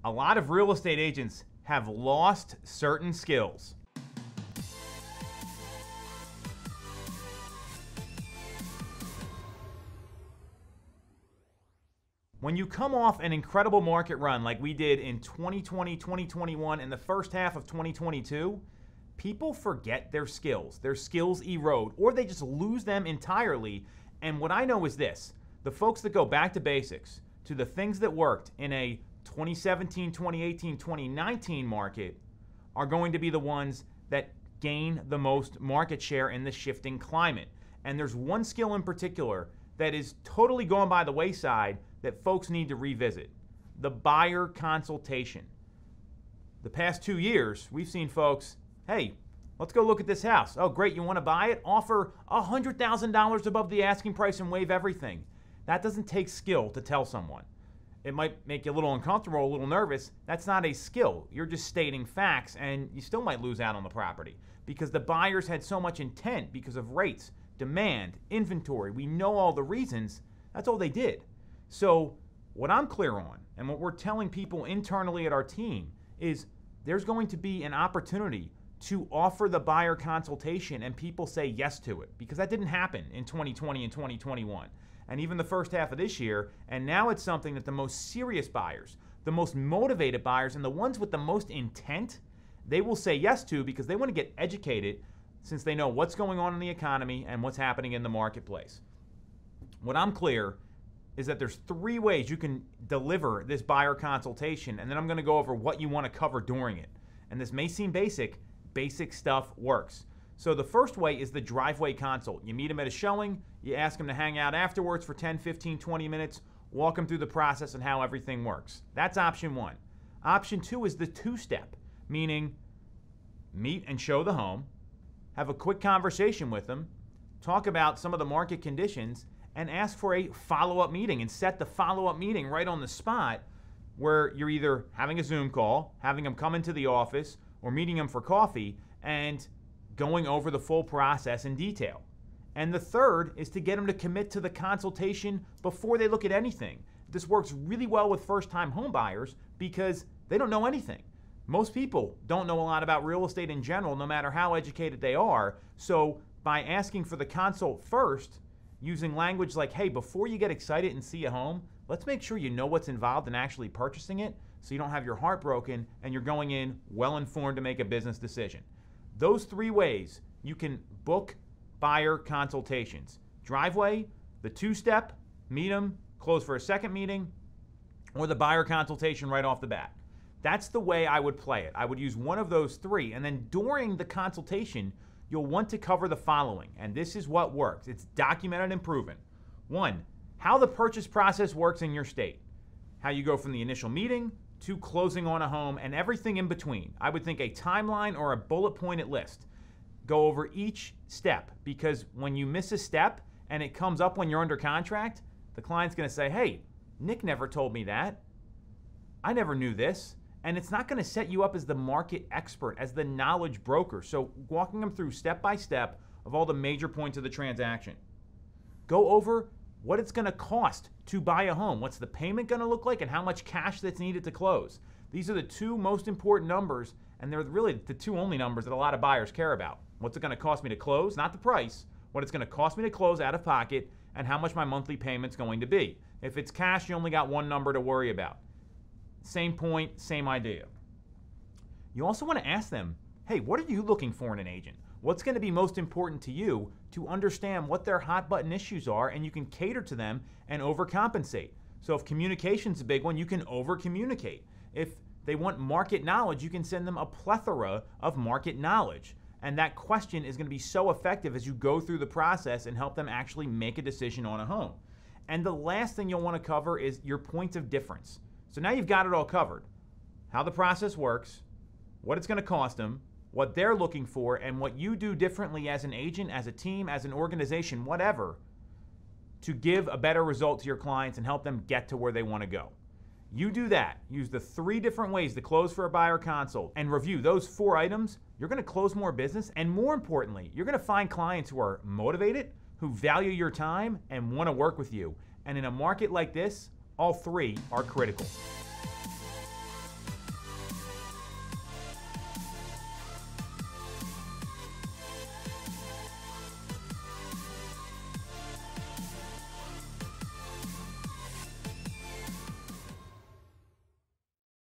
A lot of real estate agents have lost certain skills. When you come off an incredible market run like we did in 2020, 2021, and the first half of 2022, people forget their skills. Their skills erode, or they just lose them entirely. And what I know is this: the folks that go back to basics, to the things that worked in a 2017, 2018, 2019 market, are going to be the ones that gain the most market share in the shifting climate. And there's one skill in particular that is totally gone by the wayside that folks need to revisit: the buyer consultation. The past 2 years, we've seen folks, hey, let's go look at this house. Oh, great, you want to buy it? Offer $100,000 above the asking price and waive everything. That doesn't take skill to tell someone. It might make you a little uncomfortable, a little nervous. That's not a skill. You're just stating facts, and you still might lose out on the property because the buyers had so much intent because of rates, demand, inventory. We know all the reasons. That's all they did. So what I'm clear on, and what we're telling people internally at our team, is there's going to be an opportunity to offer the buyer consultation and people say yes to it, because that didn't happen in 2020 and 2021. And even the first half of this year, and now it's something that the most serious buyers, the most motivated buyers, and the ones with the most intent, they will say yes to because they want to get educated since they know what's going on in the economy and what's happening in the marketplace. What I'm clear is that there's 3 ways you can deliver this buyer consultation, and then I'm going to go over what you want to cover during it. And this may seem basic, basic stuff works. So the first way is the driveway consult. You meet them at a showing, you ask them to hang out afterwards for 10, 15, 20 minutes, walk them through the process and how everything works. That's option 1. Option 2 is the 2-step, meaning meet and show the home, have a quick conversation with them, talk about some of the market conditions, and ask for a follow-up meeting and set the follow-up meeting right on the spot, where you're either having a Zoom call, having them come into the office, or meeting them for coffee and going over the full process in detail. And the third is to get them to commit to the consultation before they look at anything. This works really well with first-time home buyers because they don't know anything. Most people don't know a lot about real estate in general, no matter how educated they are. So by asking for the consult first, using language like, hey, before you get excited and see a home, let's make sure you know what's involved in actually purchasing it so you don't have your heart broken and you're going in well-informed to make a business decision. Those 3 ways you can book buyer consultations: driveway, the 2-step, meet them, close for a second meeting, or the buyer consultation right off the bat. That's the way I would play it. I would use one of those 3, and then during the consultation, you'll want to cover the following, and this is what works. It's documented and proven. 1, how the purchase process works in your state, how you go from the initial meeting to closing on a home and everything in between. I would think a timeline or a bullet pointed list. Go over each step, because when you miss a step and it comes up when you're under contract, the client's going to say, hey, Nick never told me that. I never knew this. And it's not going to set you up as the market expert, as the knowledge broker. So walking them through step by step of all the major points of the transaction. Go over what it's going to cost to buy a home. What's the payment going to look like and how much cash that's needed to close. These are the 2 most important numbers, and they're really the 2 only numbers that a lot of buyers care about. What's it going to cost me to close? Not the price. What it's going to cost me to close out of pocket, and how much my monthly payment's going to be. If it's cash, you only got 1 number to worry about. Same point, same idea. You also want to ask them, hey, what are you looking for in an agent? What's going to be most important to you to understand what their hot button issues are, and you can cater to them and overcompensate. So if communication's a big one, you can over-communicate. If they want market knowledge, you can send them a plethora of market knowledge. And that question is going to be so effective as you go through the process and help them actually make a decision on a home. And the last thing you'll want to cover is your points of difference. So now you've got it all covered. How the process works, what it's going to cost them, what they're looking for, and what you do differently as an agent, as a team, as an organization, whatever, to give a better result to your clients and help them get to where they want to go. You do that, use the 3 different ways to close for a buyer consult, and review those 4 items, you're going to close more business, and more importantly, you're going to find clients who are motivated, who value your time, and want to work with you. And in a market like this, all 3 are critical.